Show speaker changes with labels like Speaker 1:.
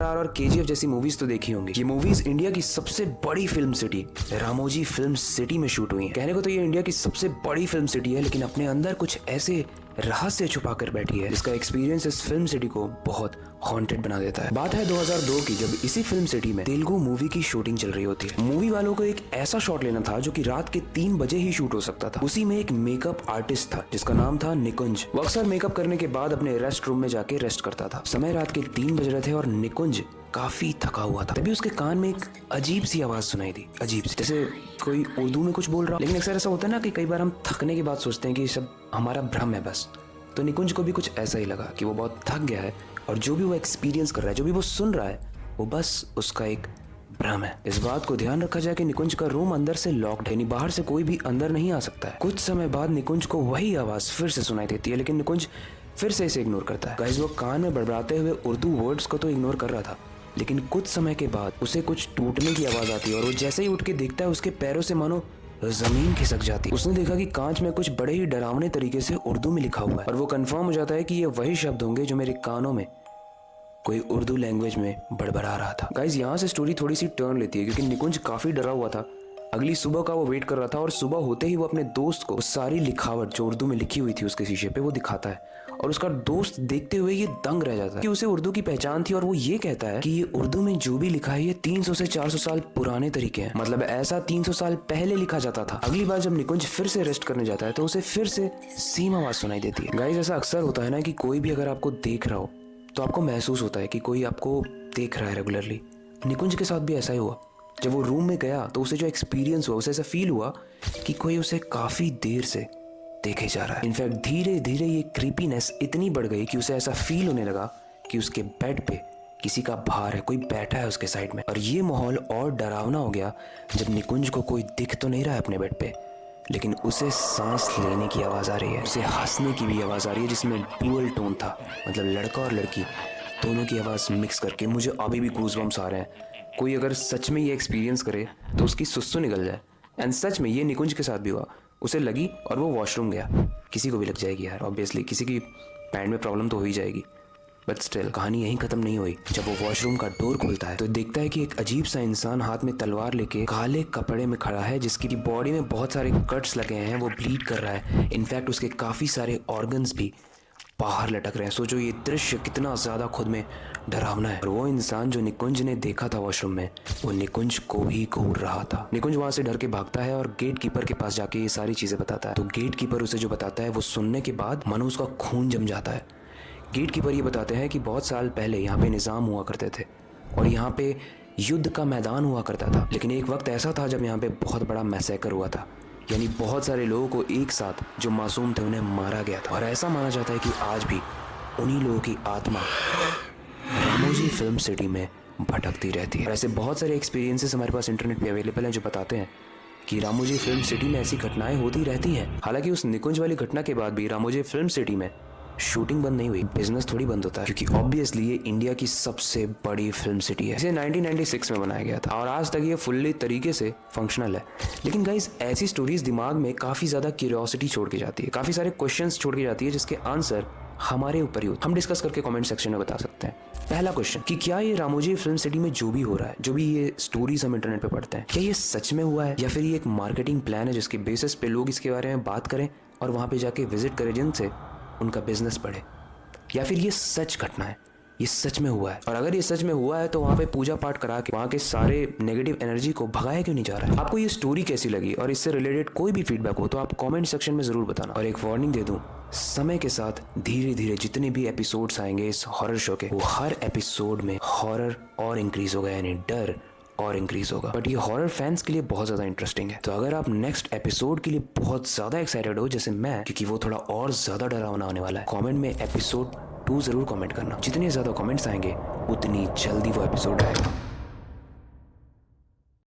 Speaker 1: RRR और KGF जैसी movies तो देखी होंगी। ये मूवीज इंडिया की सबसे बड़ी film city Ramoji film city में शूट हुई हैं। कहने को तो ये इंडिया की सबसे बड़ी फिल्म सिटी है, लेकिन अपने अंदर कुछ ऐसे रहस्य छुपा कर बैठी है जिसका एक्सपीरियंस इस फिल्म सिटी को बहुत हॉन्टेड बना देता है। बात है 2002 की, जब इसी फिल्म सिटी में तेलुगु मूवी की शूटिंग चल रही होती है। मूवी वालों को एक ऐसा शॉट लेना था जो कि रात के 3 बजे ही शूट हो सकता था। उसी में एक मेकअप आर्टिस्ट था जिसका नाम था निकुंज। वो अक्सर मेकअप करने के बाद अपने रेस्ट रूम में जाके रेस्ट करता था। समय रात के 3 बज रहे थे और निकुंज काफी थका हुआ था। तभी उसके कान में एक अजीब सी आवाज सुनाई दी, अजीब सी, जैसे कोई उर्दू में कुछ बोल रहा। लेकिन अक्सर ऐसा होता है ना कि कई बार हम थकने के बाद सोचते हैं कि सब हमारा भ्रम है बस। तो निकुंज को भी कुछ ऐसा ही लगा कि वो बहुत थक गया है और जो भी वो एक्सपीरियंस कर रहा है, जो भी वो सुन रहा है, वो बस उसका एक भ्रम है। इस बात को ध्यान रखा जाए कि निकुंज का रूम अंदर से लॉक्ड है, यानी बाहर से कोई भी अंदर नहीं आ सकता है। कुछ समय बाद निकुंज को वही आवाज फिर से सुनाई देती है, लेकिन निकुंज फिर से इसे इग्नोर करता है। गाइस, वो कान में बड़बड़ाते हुए उर्दू वर्ड्स को तो इग्नोर कर रहा था, लेकिन कुछ समय के बाद उसे कुछ टूटने की आवाज आती है और वो जैसे ही उठ के देखता है उसके पैरों से मानो जमीन खिसक जाती है। उसने देखा कि कांच में कुछ बड़े ही डरावने तरीके से उर्दू में लिखा हुआ है और वो कंफर्म हो जाता है कि ये वही शब्द होंगे जो मेरे कानों में कोई उर्दू लैंग्वेज में बड़बड़ा रहा था। गाइस, यहाँ से स्टोरी थोड़ी सी टर्न लेती है क्योंकि निकुंज काफी डरा हुआ था। अगली सुबह का वो वेट कर रहा था और सुबह होते ही वो अपने दोस्त को सारी लिखावट जो उर्दू में लिखी हुई थी उसके शीशे पे वो दिखाता है और उसका दोस्त देखते हुए ये दंग रह जाता है कि उसे उर्दू की पहचान थी और वो ये कहता है कि ये उर्दू में जो भी लिखा है ये 300 से 400 साल पुराने तरीके हैं। मतलब ऐसा 300 साल पहले लिखा जाता था। अगली बार जब निकुंज फिर से रेस्ट करने जाता है तो उसे फिर से सेम आवाज सुनाई देती है। गाइस, ऐसा अक्सर होता है ना कि कोई भी अगर आपको देख रहा हो तो आपको महसूस होता है कि कोई आपको देख रहा है रेगुलरली। निकुंज के साथ भी ऐसा ही हुआ। जब वो रूम में गया तो उसे जो एक्सपीरियंस हुआ, उसे ऐसा फील हुआ कि कोई उसे काफी देर से देखे जा रहा है। इनफैक्ट धीरे धीरे ये क्रीपीनेस इतनी बढ़ गई कि उसे ऐसा फील होने लगा कि उसके बेड पे किसी का भार है, कोई बैठा है उसके साइड में। और ये माहौल और डरावना हो गया जब निकुंज को कोई दिख तो नहीं रहा है अपने बेड पे, लेकिन उसे सांस लेने की आवाज आ रही है, उसे हंसने की भी आवाज आ रही है जिसमें डुअल टोन था, मतलब लड़का और लड़की दोनों की आवाज मिक्स करके। मुझे अभी भी गूज़बम्स आ रहे हैं। कोई अगर सच में ये एक्सपीरियंस करे तो उसकी सुस्सू निकल जाए। एंड सच में ये निकुंज के साथ भी हुआ। उसे लगी और वो वॉशरूम गया। किसी को भी लग जाएगी यार, ऑब्वियसली किसी की पैंट में प्रॉब्लम तो हो ही जाएगी, बट स्टिल कहानी यहीं खत्म नहीं हुई। जब वो वॉशरूम का डोर खोलता है तो देखता है कि एक अजीब सा इंसान हाथ में तलवार लेके काले कपड़े में खड़ा है, जिसकी बॉडी में बहुत सारे कट्स लगे हैं, वो ब्लीड कर रहा है। इनफैक्ट उसके काफी सारे ऑर्गन्स भी बाहर लटक रहे हैं। सोचो ये दृश्य कितना ज्यादा खुद में डरावना है। और वो इंसान जो निकुंज ने देखा था वॉशरूम में, वो निकुंज को ही घूर रहा था। निकुंज वहां से डर के भागता है और गेट कीपर के पास जाके ये सारी चीजें बताता है। तो गेट कीपर उसे जो बताता है वो सुनने के बाद मानो उसका खून जम जाता है। गेट कीपर ये बताते हैं कि बहुत साल पहले यहाँ पे निज़ाम हुआ करते थे और यहाँ पे युद्ध का मैदान हुआ करता था। लेकिन एक वक्त ऐसा था जब यहाँ पे बहुत बड़ा मैसेकर हुआ था, यानी बहुत सारे लोगों को एक साथ जो मासूम थे उन्हें मारा गया था। और ऐसा माना जाता है कि आज भी उन्हीं लोगों की आत्मा रामोजी फिल्म सिटी में भटकती रहती है। ऐसे बहुत सारे एक्सपीरियंसेस हमारे पास इंटरनेट पे अवेलेबल हैं जो बताते हैं कि रामोजी फिल्म सिटी में ऐसी घटनाएं होती रहती हैं। हालांकि उस निकुंज वाली घटना के बाद भी रामोजी फिल्म सिटी में शूटिंग बंद नहीं हुई, बिजनेस थोड़ी बंद होता है, क्योंकि ऑब्वियसली ये इंडिया की सबसे बड़ी फिल्म सिटी है। इसे 1996 में बनाया गया था और आज तक ये फुल्ली तरीके से फंक्शनल है। लेकिन गाइस, ऐसी स्टोरीज दिमाग में काफी ज्यादा क्यूरियोसिटी छोड़ के जाती है, काफी सारे क्वेश्चंस छोड़ के जाती है जिसके आंसर हमारे ऊपर ही हम डिस्कस करके कमेंट सेक्शन में बता सकते हैं। पहला क्वेश्चन कि क्या ये रामोजी फिल्म सिटी में जो भी हो रहा है, जो भी ये स्टोरीज हम इंटरनेट पे पढ़ते हैं, क्या ये सच में हुआ है या फिर ये एक मार्केटिंग प्लान है जिसके बेसिस पे लोग इसके बारे में बात करें और वहां पे जाके विजिट करें जिनसे उनका बिजनेस बढ़े, या फिर ये सच घटना है, ये सच में हुआ है। और अगर ये सच में हुआ है तो वहाँ पे पूजा पाठ करा के वहाँ के सारे नेगेटिव एनर्जी को भगाया क्यों नहीं जा रहा है। आपको ये स्टोरी कैसी लगी और इससे रिलेटेड कोई भी फीडबैक हो तो आप कमेंट सेक्शन में जरूर बताना। और एक वार्निंग दे दूं, समय के साथ धीरे धीरे जितने भी एपिसोड्स आएंगे इस हॉरर शो के, वो हर एपिसोड में हॉरर और इंक्रीज होगा, यानी डर और इंक्रीज होगा। बट ये हॉरर फैंस के लिए बहुत ज्यादा इंटरेस्टिंग है। तो अगर आप नेक्स्ट एपिसोड के लिए बहुत ज्यादा एक्साइटेड हो जैसे मैं, क्योंकि वो थोड़ा और ज्यादा डरावना होने वाला है, कमेंट में एपिसोड 2 जरूर कमेंट करना। जितने ज्यादा कमेंट्स आएंगे उतनी जल्दी वो एपिसोड आएगा।